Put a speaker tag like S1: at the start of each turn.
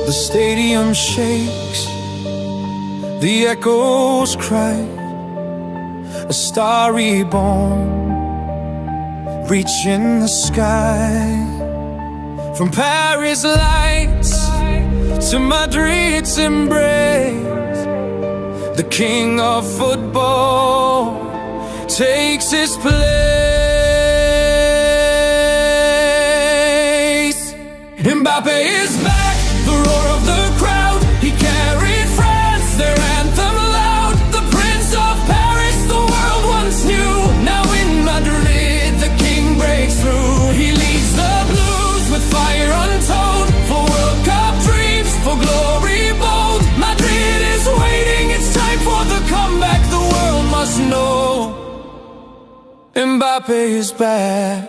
S1: The stadium shakes, the echoes cry. A star reborn, reaching the sky. From Paris lights to Madrid's embrace, the king of football takes his place. Mbappe is back, the roar of the crowd. He carried France, their anthem loud. The Prince of Paris, the world once knew. Now in Madrid, the king breaks through. He leads the blues with fire untold. For World Cup dreams, for glory bold. Madrid is waiting, it's time for the comeback. The world must know Mbappe is back.